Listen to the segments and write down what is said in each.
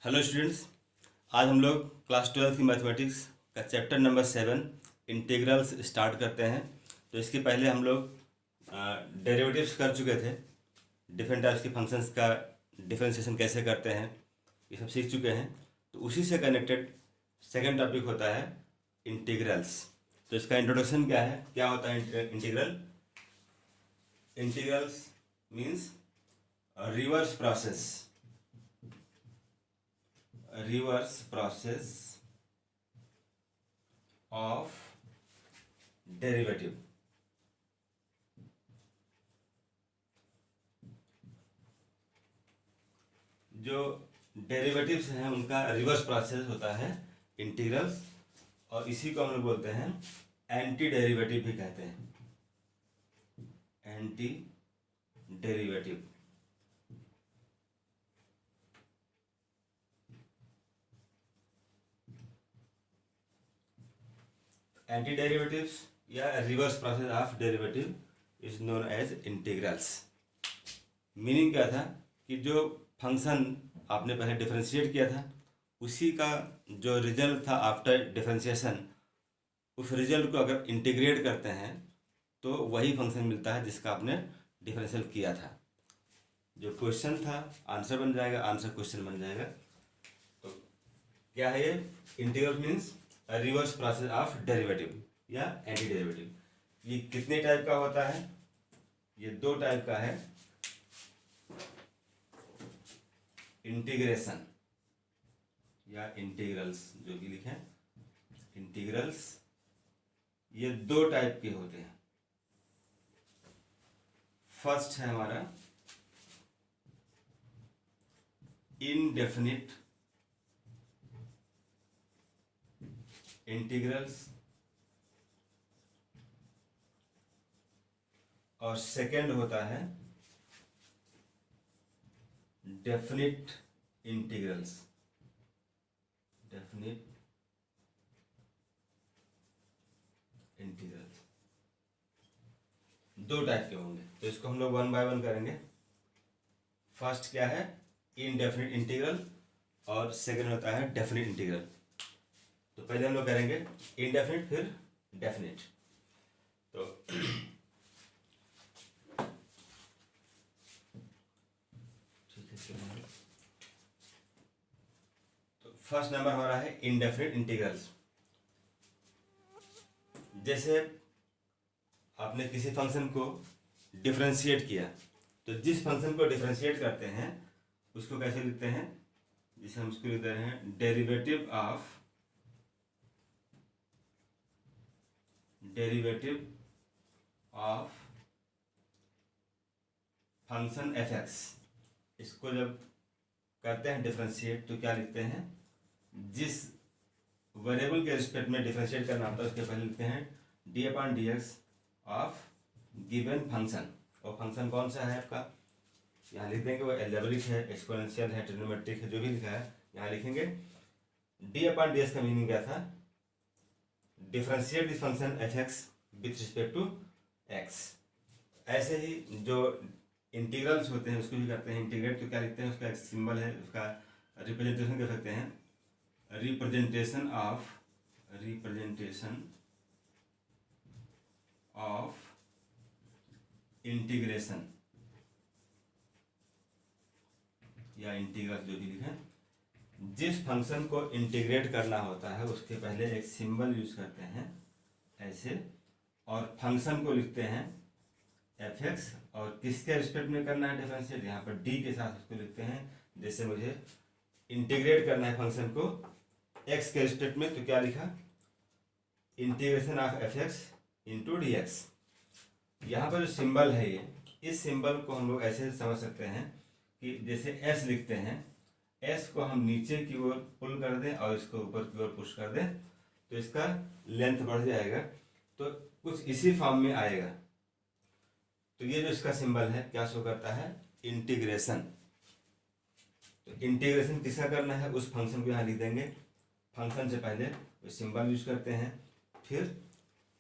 Hello students, आज हम लोग क्लास 12 की मैथमेटिक्स का चैप्टर नंबर 7 इंटीग्रल्स स्टार्ट करते हैं। तो इसके पहले हम लोग डेरिवेटिव्स कर चुके थे। डिफरेंट टाइप्स के फंक्शंस का डिफरेंशिएशन कैसे करते हैं ये सब सीख चुके हैं। तो उसी से कनेक्टेड सेकंड टॉपिक होता है इंटीग्रल्स। तो इसका इंट्रोडक्शन क्या है, क्या होता है integral. Integrals means reverse process of derivative। जो डेरिवेटिव्स हैं उनका रिवर्स प्रोसेस होता है इंटीग्रल्स, और इसी को हम लोग बोलते हैं एंटी डेरिवेटिव भी कहते हैं। एंटी डेरिवेटिव एंटी डेरिवेटिव्स या reverse process of derivative is known as integrals. Meaning क्या था कि जो फंक्शन आपने पहले डिफरेंशिएट किया था उसी का जो रिजल्ट था आफ्टर डिफरेंशिएशन, उस रिजल्ट को अगर इंटीग्रेट करते हैं तो वही फंक्शन मिलता है जिसका आपने डिफरेंशियल किया था। जो क्वेश्चन था आंसर बन जाएगा, आंसर क्वेश्चन बन जाएगा। तो क्या है ये? Integral means reverse process of derivative या एंटी डेरिवेटिव। ये कितने टाइप का होता है? ये दो टाइप का है। इंटीग्रेशन या इंटीग्रल्स जो भी लिखें, इंटीग्रल्स ये दो टाइप के होते हैं। फर्स्ट है हमारा इनडेफिनिट इंटीग्रल्स, और सेकंड होता है डेफिनिट इंटीग्रल्स। डेफिनिट इंटीग्रल्स दो टाइप के होंगे, तो इसको हम लोग वन बाय वन करेंगे। फर्स्ट क्या है? इनडेफिनिट इंटीग्रल, और सेकंड होता है डेफिनिट इंटीग्रल। तो पहले हम लोग करेंगे इनडेफिनिट फिर डेफिनिट। तो फर्स्ट नंबर हमारा है इनडेफिनिट इंटीग्रल्स। जैसे आपने किसी फंक्शन को डिफरेंशिएट किया, तो जिस फंक्शन को डिफरेंशिएट करते हैं उसको कैसे लिखते हैं? जिसे हम उसको लिखते हैं derivative of function f x. इसको जब करते हैं डिफरेंशिएट तो क्या लिखते हैं? जिस वेरिएबल के रिस्पेक्ट में डिफरेंशिएट करना होता है उसके पहले लिखते हैं d/dx ऑफ गिवन फंक्शन। और फंक्शन कौन सा है आपका? यहाँ लिख देंगे वो एल्जेब्रिक है, एक्सपोनेंशियल है, ट्रिग्नोमेट्रिक है, जो भी लिखा है यहाँ लिखेंगे। d/dx का मीनिंग क्या था? Differentiate this function f x with respect to x. ऐसे ही जो इंटीग्रल्स होते हैं उसको भी करते हैं इंटीग्रेट। तो क्या लिखते हैं? उसका एक सिंबल है, उसका रिप्रेजेंटेशन कर सकते हैं, रिप्रेजेंटेशन ऑफ इंटीग्रेशन या इंटीग्रल जो भी लिखें। जिस फंक्शन को इंटीग्रेट करना होता है उसके पहले एक सिंबल यूज करते हैं ऐसे, और फंक्शन को लिखते हैं एफ एक्स, और किसके रिस्पेक्ट में करना है डिफरेंशिएट? यहाँ पर डी के साथ उसको लिखते हैं। जैसे मुझे इंटीग्रेट करना है फंक्शन को एक्स के रिस्पेक्ट में, तो क्या लिखा? Integration of F x into d x. यहाँ पर जो सिंबल है ये, इस सिंबल को हम लोग ऐसे समझ सकते हैं कि जैसे एस लिखते हैं, एस को हम नीचे की ओर पुल कर दें और इसको ऊपर की ओर पुश कर दें तो इसका लेंथ बढ़ जाएगा, तो कुछ इसी फॉर्म में आएगा। तो ये जो इसका सिंबल है क्या शो करता है? इंटीग्रेशन। तो इंटीग्रेशन किसका करना है? उस फंक्शन को यहाँ लिख देंगे। फंक्शन से पहले वो सिंबल यूज करते हैं, फिर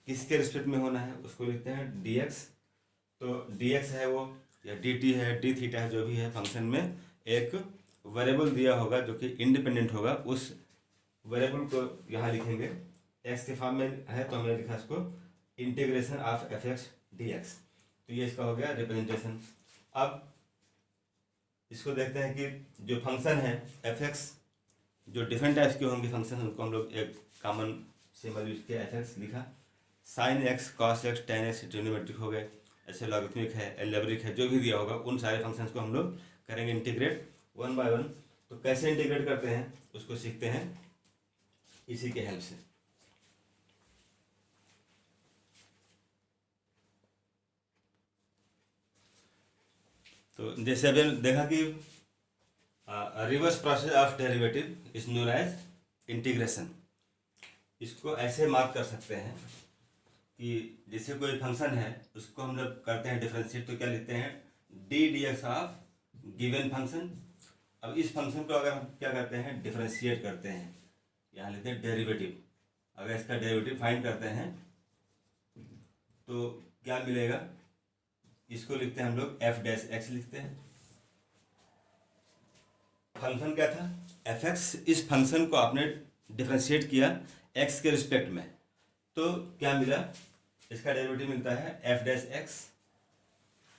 किसके रिस्पेक्ट में होना है उसको लिखते हैं dx। तो dx है वो, या dt है, d थीटा है, जो भी है, फंक्शन में एक वेरिएबल दिया होगा जो कि इंडिपेंडेंट होगा, उस वेरिएबल को यहाँ लिखेंगे। एक्स के फॉर्म में है तो हमने लिखा इसको integration of F x d x. तो ये इसका हो गया रिप्रेजेंटेशन। अब इसको देखते हैं कि जो फंक्शन है एफ एक्स, जो डिफरेंट टाइप्स के होंगे फंक्शन, उनको हम लोग एक कॉमन सिंबल यूज किया, एफ एक्स लिखा। Sine x, cos x, ten x trigonometric हो गए, ऐसे लॉगरिथमिक है, एल्जेब्रिक है, जो भी दिया होगा उन सारे फंक्शंस को हम लोग करेंगे इंटीग्रेट वन बाय वन। तो कैसे इंटीग्रेट करते हैं उसको सीखते हैं इसी के हेल्प से। तो जैसे अभी देखा कि reverse process of derivative is known as integration. इसको ऐसे मार्क कर सकते हैं कि जैसे कोई फंक्शन है उसको हम जब करते हैं डिफरेंशिएट तो क्या लिखते हैं, D d x of given function. अब इस फंक्शन को अगर हम क्या करते हैं डिफरेंशिएट करते हैं, यहाँ लिखते हैं डेरिवेटिव। अगर इसका डेरिवेटिव फाइंड करते हैं तो क्या मिलेगा, इसको लिखते हैं हम लोग एफ डैश एक्स लिखते हैं। फंक्शन क्या था एफ एक्स, इस फंक्शन को आपने डिफरेंशिएट किया एक्स के रिस्पेक्ट में, तो क्या मिला, इसका डेरिवेटिव मिलता है एफ डैश एक्स।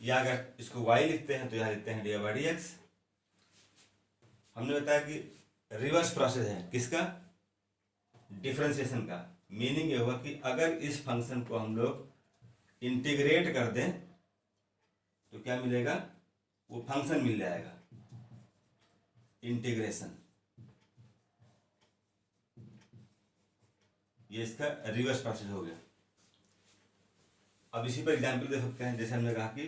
या अगर इसको वाई लिखते हैं तो यहाँ लिखते हैं डी बाई डी एक्स। हमने बताया कि रिवर्स प्रोसेस है किसका, डिफरेंशिएशन का। मीनिंग ये हुआ कि अगर इस फंक्शन को हम लोग इंटीग्रेट कर दें तो क्या मिलेगा, वो फंक्शन मिल जाएगा, इंटीग्रेशन। ये इसका रिवर्स प्रोसेस हो गया। अब इसी पर एग्जाम्पल दे सकते हैं, जैसे हमने कहा कि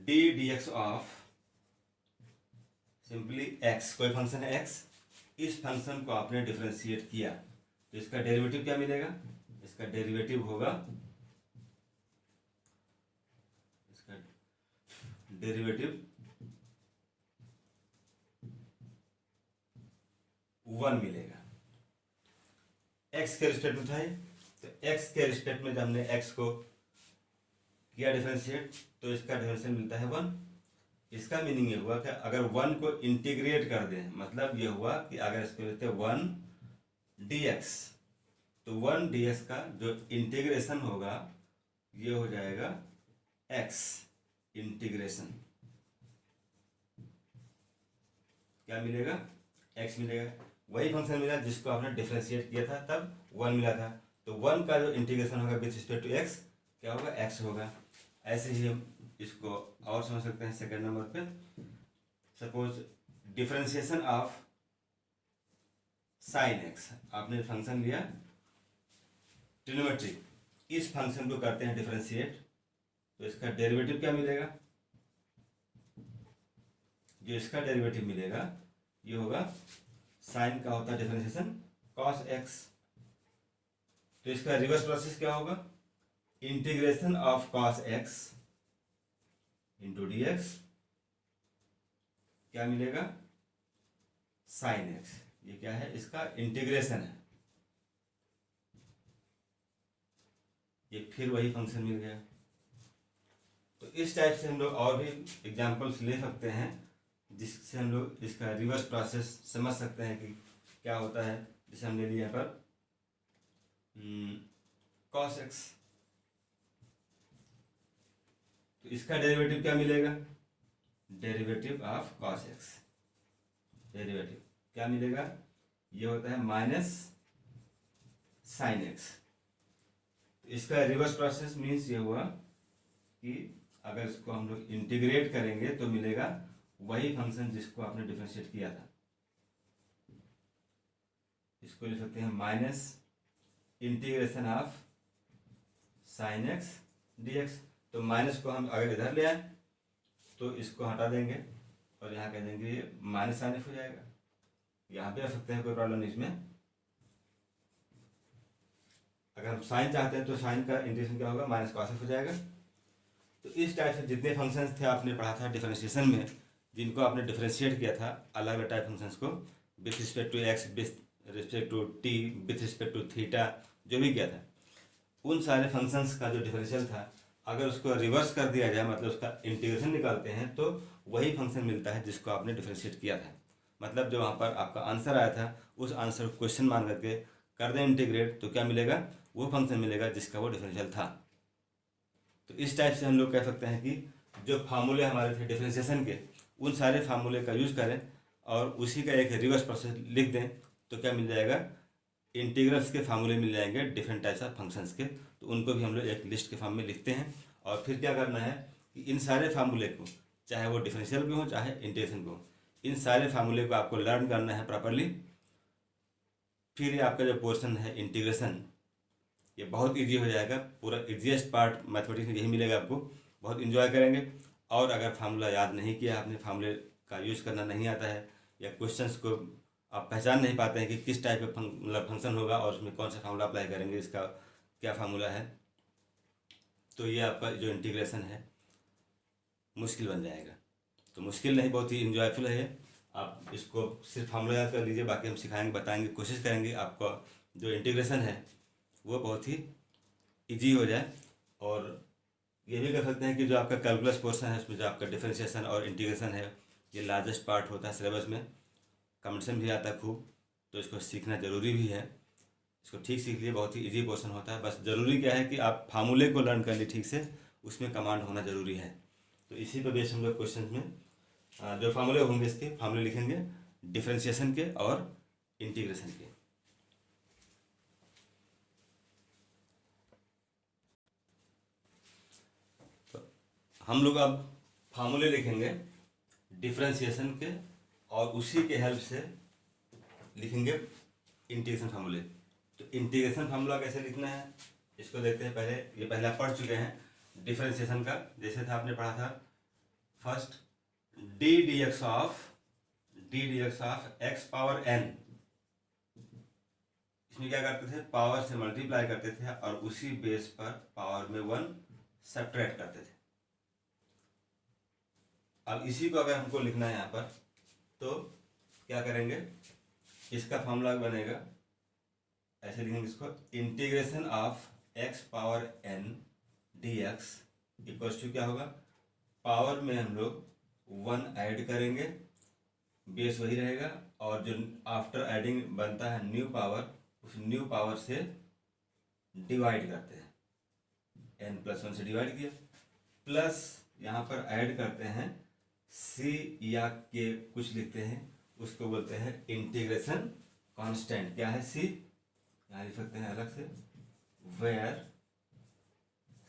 D d x of simply x, कोई फंक्शन है एक्स, इस फंक्शन को आपने डिफरेंशिएट किया तो इसका डेरिवेटिव क्या मिलेगा, इसका डेरिवेटिव होगा, इसका डेरिवेटिव 1 मिलेगा। एक्स के रिस्पेक्ट में था ये, तो एक्स के रिस्पेक्ट में जब हमने एक्स को किया डिफरेंशिएट तो इसका डिफरेंशियल मिलता है 1। इसका मीनिंग ये हुआ कि अगर 1 को इंटीग्रेट कर दें, मतलब ये हुआ कि अगर इसको लेते हैं 1 dx, तो 1 dx का जो इंटीग्रेशन होगा ये हो जाएगा x इंटीग्रेशन। क्या मिलेगा, x मिलेगा। वही फंक्शन मिला जिसको आपने डिफरेंशिएट किया था तब 1 मिला था, तो 1 का जो इंटीग्रेशन होगा विथ रिस्पेक्ट टू x क्या होगा, x होगा। ऐसे ही हम इसको और समझ सकते हैं सेकंड नंबर पे। Suppose differentiation of sine x, आपने फंक्शन लिया ट्रिग्नोमेट्रिक, इस फंक्शन को करते हैं डिफरेंशिएट तो इसका डेरिवेटिव क्या मिलेगा, जो इसका डेरिवेटिव मिलेगा ये होगा, साइन का होता है डिफरेंशिएशन कॉस एक्स, तो इसका रिवर्स प्रोसेस क्या होगा, integration of cos x into d x, क्या मिलेगा, साइन एक्स। ये क्या है, इसका इंटीग्रेशन है, ये फिर वही फंक्शन मिल गया। तो इस टाइप से हम लोग और भी एग्जांपल्स ले सकते हैं जिससे हम लोग इसका रिवर्स प्रोसेस समझ सकते हैं कि क्या होता है। जैसे हमने लिया यहाँ पर कॉस एक्स, तो इसका डेरिवेटिव क्या मिलेगा, derivative of cos x, derivative क्या मिलेगा, ये होता है माइनस साइन एक्स। तो इसका रिवर्स प्रोसेस मीन्स ये हुआ कि अगर इसको हम लोग इंटीग्रेट करेंगे तो मिलेगा वही फंक्शन जिसको आपने डिफरेंशिएट किया था। इसको लिख सकते हैं minus integration of sine x d x. तो माइनस को हम अगर इधर ले आए तो इसको हटा देंगे और यहाँ कह देंगे ये माइनस साइन एक्स हो जाएगा। यहाँ पे रख सकते हैं, कोई प्रॉब्लम नहीं इसमें। अगर हम साइन चाहते हैं तो साइन का इंटीग्रेशन क्या होगा, माइनस कॉस एक्स हो जाएगा। तो इस टाइप से जितने फंक्शंस थे आपने पढ़ा था डिफरेंशिएशन में, जिनको आपने डिफरेंशिएट किया था अलग अलग टाइप फंक्शंस को with respect to x, with respect to t, with respect to theta, जो भी किया था, उन सारे फंक्शंस का जो डिफरेंशियल था अगर उसको रिवर्स कर दिया जाए, मतलब उसका इंटीग्रेशन निकालते हैं, तो वही फंक्शन मिलता है जिसको आपने डिफरेंशिएट किया था। मतलब जो वहाँ पर आपका आंसर आया था उस आंसर को क्वेश्चन मान करके कर दें इंटीग्रेट, तो क्या मिलेगा, वो फंक्शन मिलेगा जिसका वो डिफरेंशियल था। तो इस टाइप से हम लोग कह सकते हैं कि जो फार्मूले हमारे थे डिफरेंशिएशन के, उन सारे फार्मूले का यूज़ करें और उसी का एक रिवर्स प्रोसेस लिख दें, तो क्या मिल जाएगा, इंटीग्रल्स के फार्मूले मिल जाएंगे डिफरेंट टाइप्स ऑफ फंक्शंस के। तो उनको भी हम लोग एक लिस्ट के फॉर्म में लिखते हैं और फिर क्या करना है कि इन सारे फार्मूले को, चाहे वो डिफरेंशियल के हो चाहे इंटीग्रेशन के हो, इन सारे फार्मूले को आपको लर्न करना है प्रॉपरली। फिर ये आपका जो पोर्शन है इंटीग्रेशन, ये बहुत इजी हो जाएगा। पूरा इजीएस्ट पार्ट मैथमेटिक्स में यही मिलेगा आपको, बहुत इन्जॉय करेंगे। और अगर फार्मूला याद नहीं किया आपने, फार्मूले का यूज़ करना नहीं आता है, या क्वेश्चंस को आप पहचान नहीं पाते हैं कि किस टाइप का मतलब फंक्शन होगा और उसमें कौन सा फार्मूला अप्लाई करेंगे, इसका क्या फार्मूला है, तो ये आपका जो इंटीग्रेशन है मुश्किल बन जाएगा। तो मुश्किल नहीं, बहुत ही इन्जॉयफुल है ये। आप इसको सिर्फ फार्मूला याद कर लीजिए, बाकी हम सिखाएंगे, बताएंगे, कोशिश करेंगे आपका जो इंटीग्रेशन है वो बहुत ही ईजी हो जाए। और ये भी कर सकते हैं कि जो आपका कैलकुलस पोर्शन है उसमें जो आपका डिफरेंशिएशन और इंटीग्रेशन है, ये लार्जेस्ट पार्ट होता है सिलेबस में, कॉम्पिटिशन भी आता है खूब, तो इसको सीखना ज़रूरी भी है। इसको ठीक सीख लिए, बहुत ही इजी पोर्शन होता है। बस ज़रूरी क्या है कि आप फार्मूले को लर्न कर लिए ठीक से, उसमें कमांड होना ज़रूरी है। तो इसी पर बेस्ड हम लोग क्वेश्चन में जो फार्मूले होंगे इसके फार्मूले लिखेंगे डिफरेंशिएशन के और इंटीग्रेशन के। तो हम लोग अब फार्मूले लिखेंगे डिफरेंशिएशन के और उसी के हेल्प से लिखेंगे इंटीग्रेशन फार्मूले। तो इंटीग्रेशन फार्मूला कैसे लिखना है इसको देखते हैं। ये पहले आप पढ़ चुके हैं डिफरेंशिएशन का, जैसे था आपने पढ़ा था first d d x of x power n. इसमें क्या करते थे, पावर से मल्टीप्लाई करते थे और उसी बेस पर पावर में 1 सब्ट्रैक्ट करते थे। अब इसी को अगर हमको लिखना है यहाँ पर, तो क्या करेंगे, इसका फॉर्मूला बनेगा, ऐसे लिखेंगे इसको, integration of x power n d x equals to क्या होगा, पावर में हम लोग 1 ऐड करेंगे, बेस वही रहेगा, और जो आफ्टर एडिंग बनता है न्यू पावर, उस न्यू पावर से डिवाइड करते हैं, n + 1 से डिवाइड किया, प्लस यहाँ पर ऐड करते हैं c या k कुछ लिखते हैं, उसको बोलते हैं इंटीग्रेशन कांस्टेंट। क्या है c, यहाँ लिख सकते हैं अलग से, where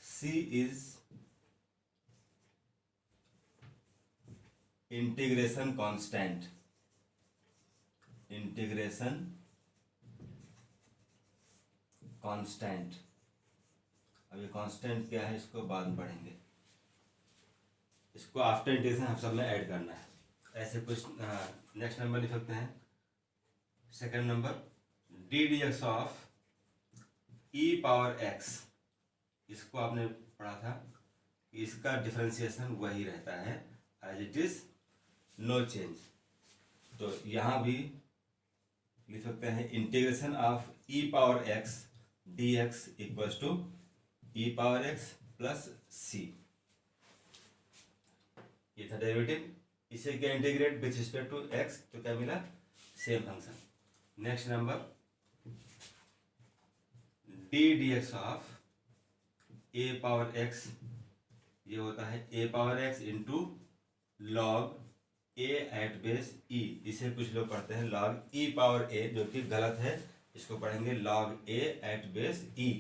c is integration constant. Integration constant, अब ये कांस्टेंट क्या है इसको बाद में पढ़ेंगे, इसको आफ्टर इंटीग्रेशन हम सब में ऐड करना है। ऐसे कुछ नेक्स्ट नंबर लिख सकते हैं, second number d d x of e power x. इसको आपने पढ़ा था, इसका डिफरेंशिएशन वही रहता है as it is, no change. तो यहाँ भी लिख सकते हैं integration of e power x d x equals to e power x plus c. ये था डेरिवेटिव, इसे क्या integrate with respect to x, तो क्या मिला, same function. Next number d d x of a power x, ये होता है ए पावर एक्स इंटू लॉग ए एट बेस ई। इसे कुछ लोग पढ़ते हैं लॉग ई पावर ए, जो कि गलत है, इसको पढ़ेंगे लॉग ए एट बेस ई।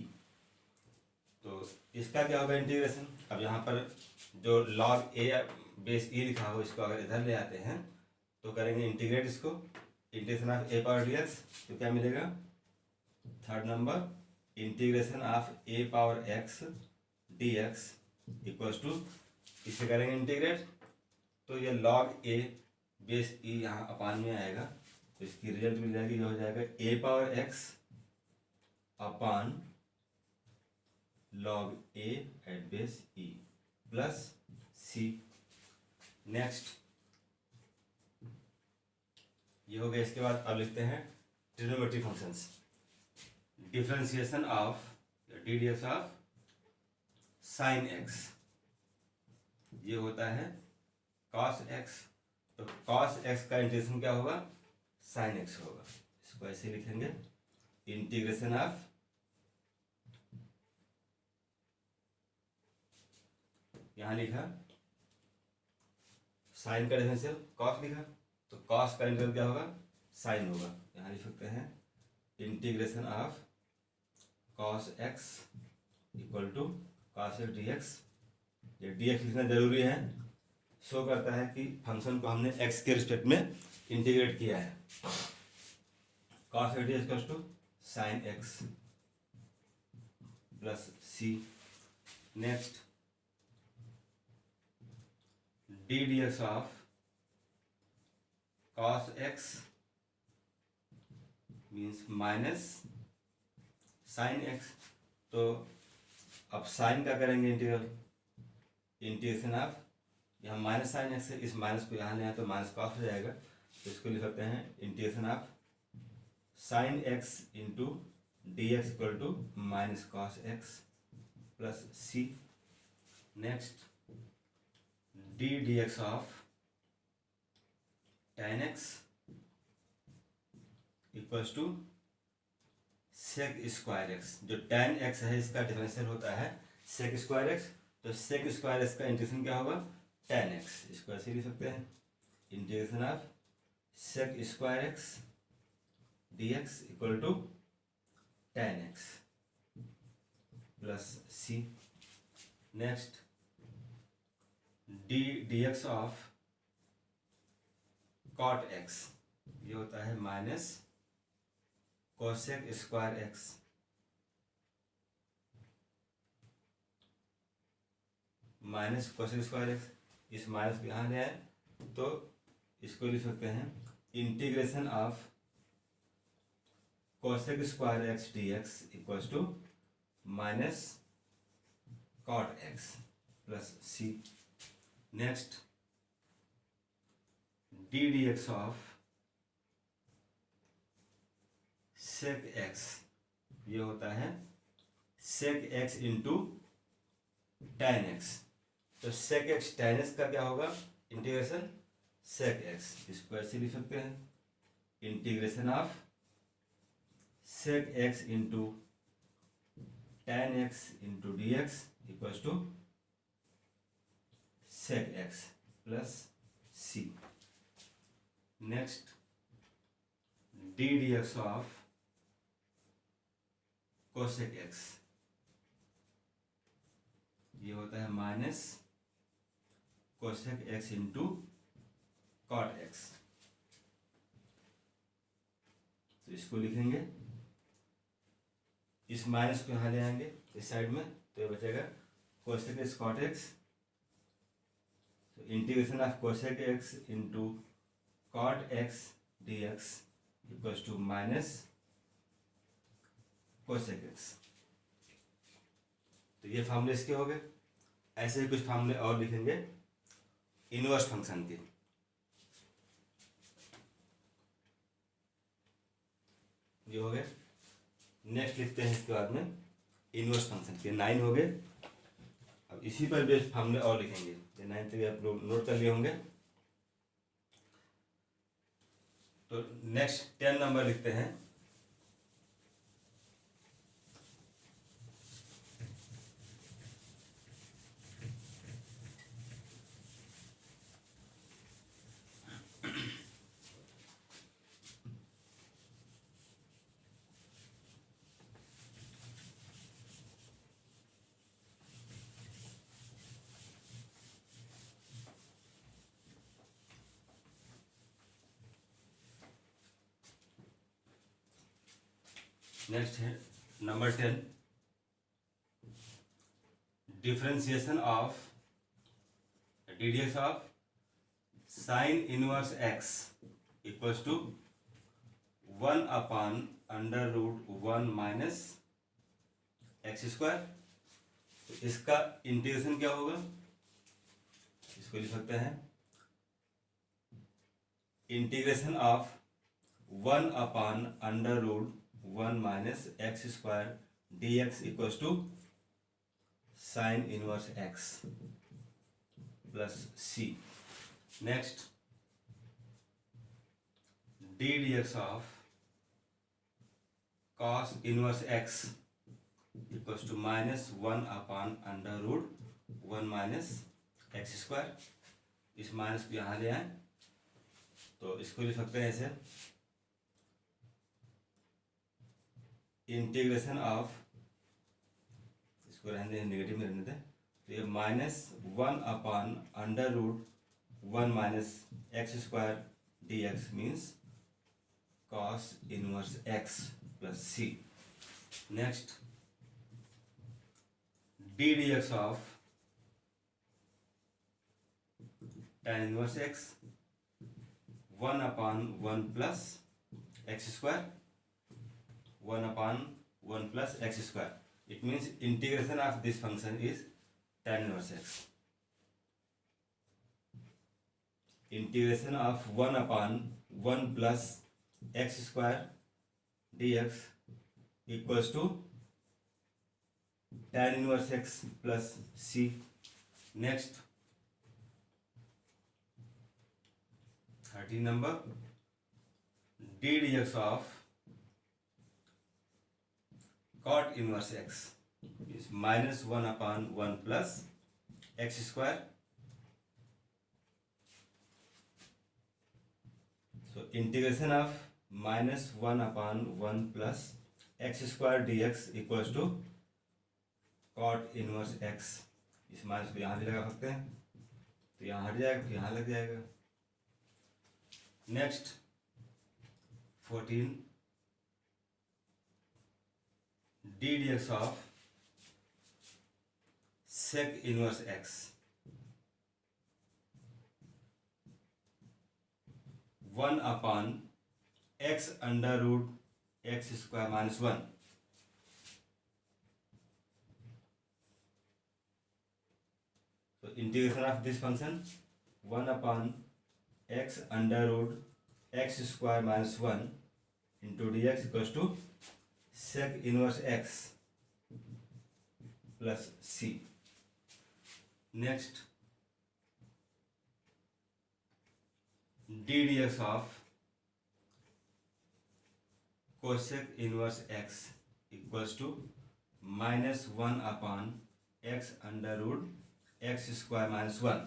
तो इसका क्या होगा इंटीग्रेशन, अब यहाँ पर जो लॉग ए बेस ई लिखा हो, इसको अगर इधर ले आते हैं तो करेंगे इंटीग्रेट इसको, integration of a power d x, तो क्या मिलेगा, third number integration of a power x d x equals to, इसे करेंगे इंटीग्रेट, तो ये लॉग ए बेस ई यहाँ अपान में आएगा, तो इसकी रिजल्ट मिल जाएगी, ये हो जाएगा ए पावर एक्स अपान लॉग ए eight base E plus c. Next ये हो गया। इसके बाद अब लिखते हैं trigonometric functions. Differentiation of d d x of sine x, ये होता है cos x तो cos x का इंटीग्रेशन क्या होगा, sin x होगा। इसको ऐसे लिखेंगे, इंटीग्रेशन ऑफ यहाँ लिखा साइन का डिफरेंशियल कॉस लिखा, तो कॉस का इंटीग्रल क्या होगा, साइन होगा। यहाँ लिख सकते हैं integration of cos x equal to cos x d x. ये डी एक्स लिखना जरूरी है, शो करता है कि फंक्शन को हमने एक्स के रिस्पेक्ट में इंटीग्रेट किया है। Cos x d x equal to sine x plus c. Next d d x of cos x means minus sine x। तो अब साइन का करेंगे इंटीग्रल, इंटीग्रेशन ऑफ यहाँ माइनस साइन एक्स है, इस माइनस को यहाँ ले आए तो माइनस कॉस हो जाएगा, तो इसको लिख सकते हैं integration of sine x into d x equal to minus cos x plus c. Next d d x of tan x equals to sec square x. जो tan x है इसका डिफरेंशियल होता है सेक स्क्वायर एक्स, तो sec square x का integration क्या होगा, tan x। इसको ऐसे लिख सकते हैं integration of sec square x d x equal to tan x plus c. Next d d x of cot x, ये होता है minus cosec square x minus cosec square x. इस माइनस को यहाँ ले आए तो इसको लिख सकते हैं integration of cosec square x d x equals to minus cot x plus c. Next d d x of sec x, ये होता है sec x into tan x. तो सेक एक्स tan एक्स का क्या होगा इंटीग्रेशन सेक x. इसको ऐसे लिख सकते हैं integration of sec x into tan x into d x equals to sec x plus c. Next d d x of cosec x, ये होता है minus cosec x into cot x. तो इसको लिखेंगे, इस माइनस को यहाँ ले आएंगे इस साइड में, तो ये बचेगा कोसेक एक्स कॉट एक्स। तो integration of cosec x into cot x dx equals to minus cosec x। तो ये फार्मूले इसके हो गए। ऐसे ही कुछ फार्मूले और लिखेंगे इनवर्स फंक्शन के। ये हो गए। नेक्स्ट लिखते हैं इसके बाद में इनवर्स फंक्शन के। 9 हो गए। अब इसी पर बेस्ड फार्मूले और लिखेंगे। ये 9 तक आप लोग नोट कर लिए होंगे। तो नेक्स्ट 10 नंबर लिखते हैं। नेक्स्ट है number 10, differentiation of d d x of sine inverse x equals to 1 upon under root 1 minus x square. तो इसका इंटीग्रेशन क्या होगा, इसको लिख सकते हैं integration of 1 upon under root 1 minus x square d x equals to sine inverse x plus c. Next d d x of cos inverse x equals to -1/√1 minus x square. इस minus को यहाँ ले आए तो इसको लिख सकते हैं ऐसे, इंटीग्रेशन ऑफ, इसको रहने दें, नेगेटिव में रहने दें, तो ये -1/√1 minus x square d x means cos inverse x plus c. Next d d x of tan inverse x 1/1 plus x square, 1/1 plus x square. It means integration of this function is tan inverse x। Integration of 1/1 plus x square d x equals to tan inverse x plus c. Next 13 number, d d x of cot inverse x is -1/1 plus x square. So integration of -1/1 plus x square dx equals to cot inverse x। इस minus को यहाँ भी लगा सकते हैं तो यहाँ हट जाएगा, तो यहाँ लग जाएगा। Next 14 d d x of sec inverse x 1/x square minus 1। तो integration of this function 1/x square minus 1 into d x equals to sec inverse x plus c. Next d d x of cosec inverse x equals to -1/x square minus 1।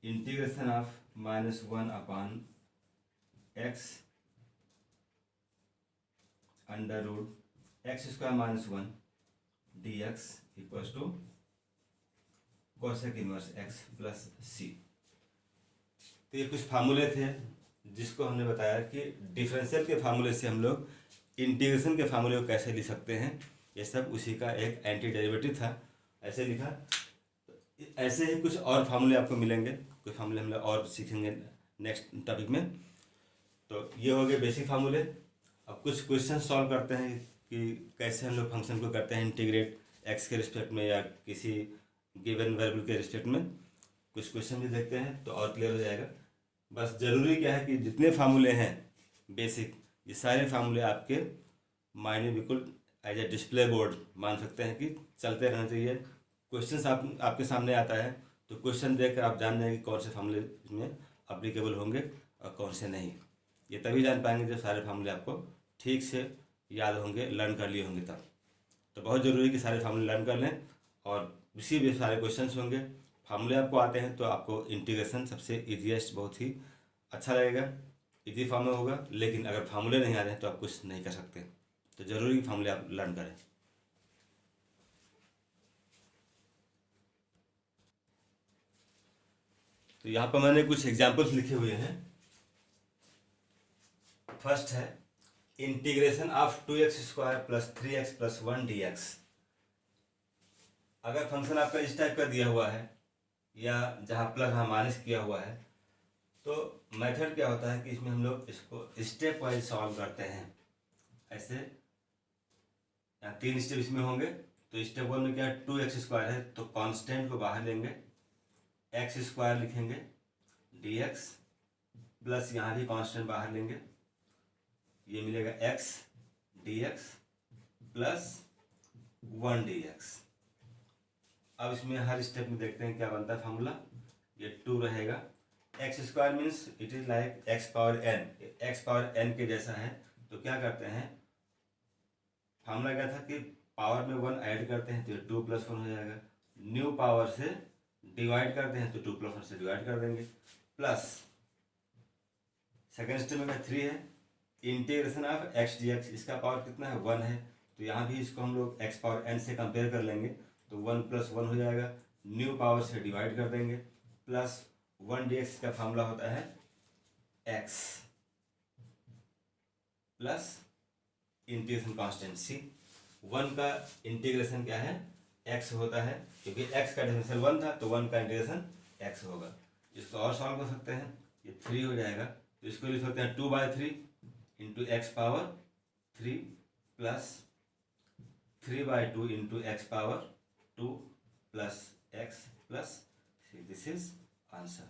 Integration of -1/x square minus 1 d x equals to cosec inverse x plus c. तो ये कुछ फार्मूले थे जिसको हमने बताया कि differential के फार्मूले से हम लोग इंटीग्रेशन के फार्मूले को कैसे लिख सकते हैं। ये सब उसी का एक एंटी डेरिवेटिव था, ऐसे लिखा। ऐसे ही कुछ और फार्मूले आपको मिलेंगे, कुछ फार्मूले हम लोग और सीखेंगे नेक्स्ट टॉपिक में। तो ये हो गए बेसिक फार्मूले। अब कुछ क्वेश्चन सॉल्व करते हैं कि कैसे हम लोग फंक्शन को करते हैं इंटीग्रेट एक्स के रिस्पेक्ट में या किसी गिवन वेरिएबल के रिस्पेक्ट में। कुछ क्वेश्चन भी देखते हैं तो और क्लियर हो जाएगा। बस ज़रूरी क्या है कि जितने फार्मूले हैं बेसिक, ये सारे फार्मूले आपके माइंड में बिल्कुल एज ए डिस्प्ले बोर्ड मान सकते हैं कि चलते रहना चाहिए। क्वेश्चन आपके सामने आता है तो क्वेश्चन देखकर आप जान जाएंगे कौन से फार्मूले में अप्लीकेबल होंगे और कौन से नहीं। ये तभी जान पाएंगे जब सारे फार्मूले आपको ठीक से याद होंगे, लर्न कर लिए होंगे तब। तो बहुत ज़रूरी है कि सारे फार्मूले लर्न कर लें और इसी भी सारे क्वेश्चंस होंगे। फार्मूले आपको आते हैं तो आपको इंटीग्रेशन सबसे ईजीएस्ट, बहुत ही अच्छा लगेगा, इजी फार्मूला होगा। लेकिन अगर फार्मूले नहीं आ रहे हैं तो आप कुछ नहीं कर सकते। तो ज़रूरी फार्मूले आप लर्न करें। तो यहाँ पर मैंने कुछ एग्जाम्पल्स लिखे हुए हैं। फर्स्ट है integration of 2x square plus 3x plus 1 dx। अगर फंक्शन आपका इस टाइप का दिया हुआ है या जहाँ प्लस यहाँ माइनस किया हुआ है तो मेथड क्या होता है कि इसमें हम लोग इसको स्टेप वाइज सॉल्व करते हैं। ऐसे यहाँ 3 स्टेप इसमें होंगे। तो स्टेप 1 में क्या है, 2x स्क्वायर है तो कांस्टेंट को बाहर लेंगे, x स्क्वायर लिखेंगे dx प्लस यहाँ भी कांस्टेंट बाहर लेंगे, ये मिलेगा x dx प्लस 1 dx। अब इसमें हर स्टेप में देखते हैं क्या बनता है फार्मूला। ये 2 रहेगा, x square means it is like x power n, x power n के जैसा है। तो क्या करते हैं, फार्मूला क्या था कि पावर में 1 ऐड करते हैं तो ये 2 + 1 हो जाएगा, न्यू पावर से डिवाइड करते हैं तो 2 + 1 से डिवाइड कर देंगे, प्लस सेकेंड स्टेप में 3 है, integration of x d x, इसका पावर कितना है 1 है, तो यहाँ भी इसको हम लोग एक्स पावर एन से कंपेयर कर लेंगे तो 1 + 1 हो जाएगा, न्यू पावर से डिवाइड कर देंगे, प्लस 1 dx का फार्मूला होता है x plus integration constant c। 1 का इंटीग्रेशन क्या है x होता है, क्योंकि x का डिफरेंशियल 1 था तो 1 का इंटीग्रेशन x होगा। इसको और सॉल्व कर सकते हैं, ये 3 हो जाएगा, तो इसको लिख सकते हैं 2/3 into x power 3 plus 3/2 into x power 2 plus x plus c। This is answer.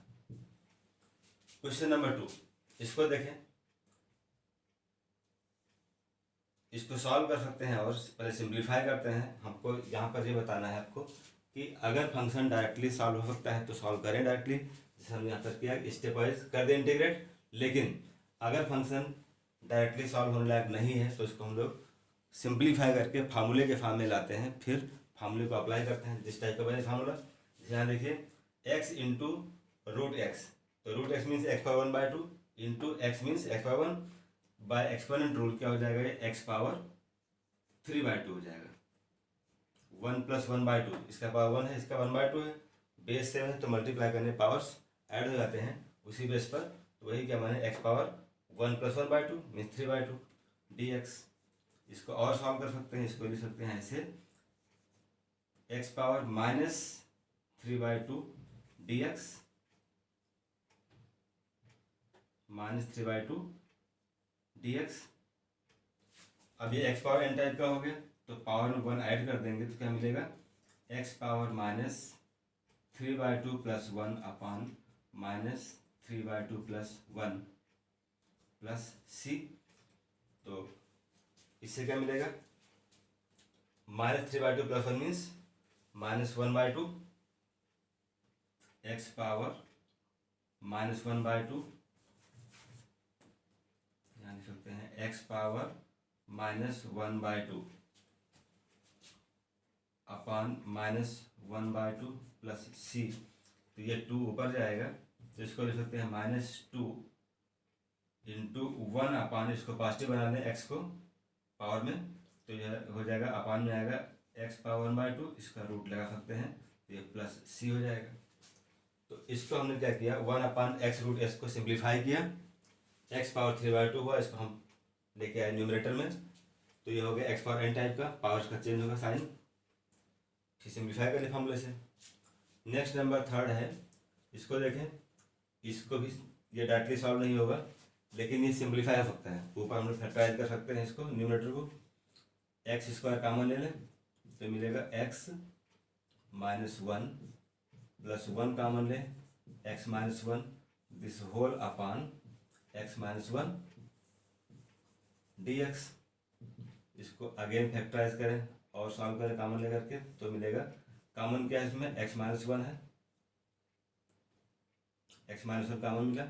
Question number 2, इसको देखें, इसको सॉल्व कर सकते हैं और पहले सिंप्लीफाई करते हैं। हमको यहाँ पर ये बताना है आपको कि अगर फंक्शन डायरेक्टली सॉल्व हो सकता है तो सॉल्व करें डायरेक्टली, जैसे हमने यहाँ पर किया स्टेप वाइज कर दें इंटीग्रेट। लेकिन अगर फंक्शन डायरेक्टली सॉल्व होने लायक नहीं है तो इसको हम लोग सिंप्लीफाई करके फार्मूले के फॉर्म में लाते हैं, फिर फार्मूले को अप्लाई करते हैं। जिस टाइप का बने फार्मूला, यहाँ देखिए x इंटू √x, तो √x means x power 1/2 into x means x power 1 by exponent rule क्या हो जाएगा, ये x पावर 3/2 हो जाएगा। 1 + 1/2, इसका पावर 1 है, इसका 1/2 है, बेस 7 है तो मल्टीप्लाई करने पावर्स ऐड हो जाते हैं उसी बेस पर, तो वही क्या माने x पावर 1 + 1/2 मीन्स 3/2 dx। इसको और सॉल्व कर सकते हैं, इसको लिख सकते हैं ऐसे x पावर -3/2 dx -3/2 dx। अब ये x पावर n टाइप का हो गया तो पावर में 1 ऐड कर देंगे तो क्या मिलेगा, x पावर -3/2 + 1 अपान -3/2 + 1 प्लस c। तो इससे क्या मिलेगा, -3/2 + 1 मीन्स -1/2, x पावर -1/2, यहाँ लिख सकते हैं x पावर -1/2 अपान -1/2 प्लस c। तो ये 2 ऊपर जाएगा तो इसको लिख सकते हैं -2 इंटू 1 अपान, इसको पॉजिटिव बना दें x को पावर में, तो यह हो जाएगा अपान में आएगा x पावर 1/2, इसका रूट लगा सकते हैं तो ये प्लस c हो जाएगा। तो इसको हमने क्या किया, 1 अपान x √s को सिंप्लीफाई किया, x पावर 3/2 हुआ, इसको हम लेके आए न्यूमरेटर में, तो ये हो गया x पावर n टाइप का, पावर्स का चेंज होगा साइन, फिर सिंप्लीफाई कर ले फॉर्मूले से। नेक्स्ट नंबर 3 है, इसको देखें, इसको भी ये डायरेक्टली सॉल्व नहीं होगा लेकिन ये सिंप्लीफाई हो सकता है, ऊपर हम लोग फैक्टराइज कर सकते हैं इसको, न्यूमरेटर को x² कॉमन ले लें तो मिलेगा x -1 + 1 कॉमन ले, x -1 this whole upon x -1 dx। इसको अगेन फैक्टराइज करें और सॉल्व करें कॉमन लेकर के तो मिलेगा, कॉमन क्या है इसमें, x -1 है, x -1 कॉमन मिला,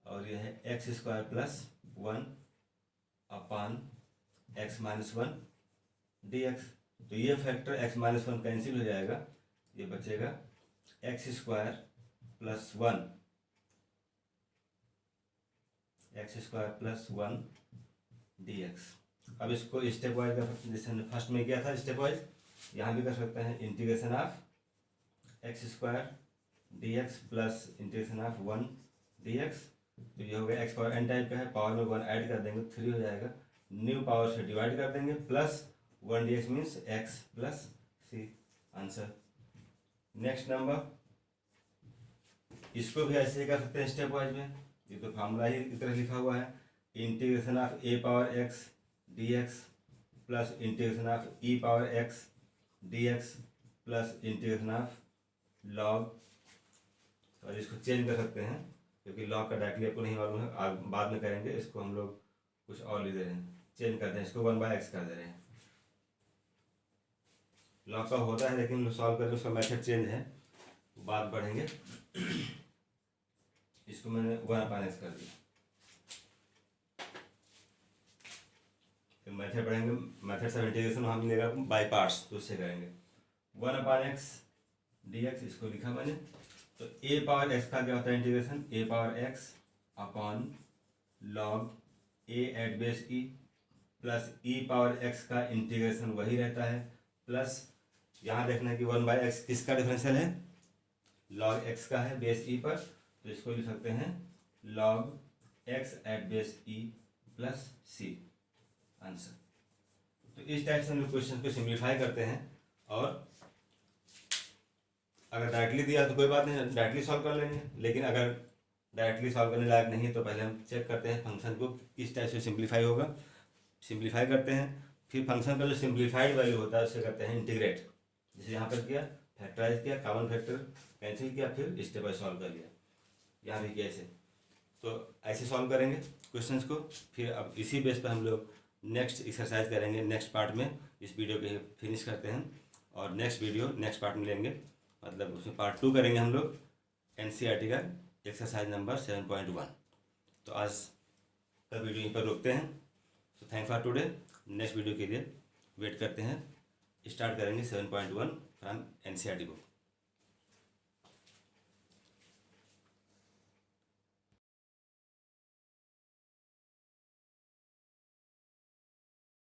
और यह है x² + 1 अपान x -1 dx। तो ये फैक्टर x -1 कैंसिल हो जाएगा, ये बचेगा x² + 1, x² + 1 dx। अब इसको स्टेप वाइज कर सकते हैं, जैसे हमने फर्स्ट में किया था स्टेप वाइज, यहाँ भी कर सकते हैं integration of x² dx plus integration of 1 dx। तो ये हो गया x पावर n टाइप का है, पावर में 1 ऐड कर देंगे 3 हो जाएगा, न्यू पावर से डिवाइड कर देंगे, plus 1 dx means x plus c, answer. Next number, इसको भी ऐसे ही कर सकते हैं स्टेप वाइज में, ये तो फार्मूला ही की तरह लिखा हुआ है, integration of a power x dx plus integration of e power x dx plus integration of log, और इसको चेंज कर सकते हैं क्योंकि लॉग का डायरेक्टली आपको नहीं मालूम है, बाद में करेंगे, इसको हम लोग कुछ और ले दे रहे हैं, चेंज करते हैं, इसको 1/x कर दे रहे हैं। लॉग का होता है लेकिन सॉल्व करके उसका मेथड चेंज है, बात बढ़ेंगे। इसको मैंने 1/x कर दिया। फिर मेथड पढ़ेंगे, मेथड्स ऑफ इंटीग्रेशन वहाँ मिलेगा बाय पार्ट्स, तो उससे करेंगे। 1/x dx इसको लिखा मैंने। तो a पावर x का क्या होता है integration, a power x upon log a at base e plus e power x का इंटीग्रेशन वही रहता है, प्लस यहाँ देखना है कि 1/x किसका डिफरेंशियल है, log x का है बेस e पर, तो इसको लिख सकते हैं log x at base e plus c answer. तो इस टाइप से हम लोग क्वेश्चन को सिंप्लीफाई करते हैं, और अगर डायरेक्टली दिया तो कोई बात नहीं, डायरेक्टली सॉल्व कर लेंगे, लेकिन अगर डायरेक्टली सॉल्व करने लायक नहीं तो पहले हम चेक करते हैं फंक्शन को किस टाइप से सिंप्लीफाई होगा। सिंप्लीफाई करते हैं, फिर फंक्शन का जो सिंप्लीफाइड वैल्यू होता है उसे करते हैं इंटीग्रेट। जैसे यहाँ पर किया, फैक्टराइज किया, कॉमन फैक्टर कैंसिल किया, फिर स्टेप बाय सॉल्व कर लिया, यहाँ भी किया ऐसे। तो ऐसे सॉल्व करेंगे क्वेश्चंस को। फिर अब इसी बेस पर हम लोग नेक्स्ट एक्सरसाइज करेंगे नेक्स्ट पार्ट में। इस वीडियो के फिनिश करते हैं और नेक्स्ट वीडियो नेक्स्ट पार्ट में लेंगे, मतलब उसमें पार्ट 2 करेंगे हम लोग NCERT का एक्सरसाइज नंबर 7.1। तो आज का वीडियो यहीं पर रोकते हैं। तो thank for today. Next video के लिए वेट करते हैं, स्टार्ट करेंगे 7.1 फ्रॉम NCERT बुक।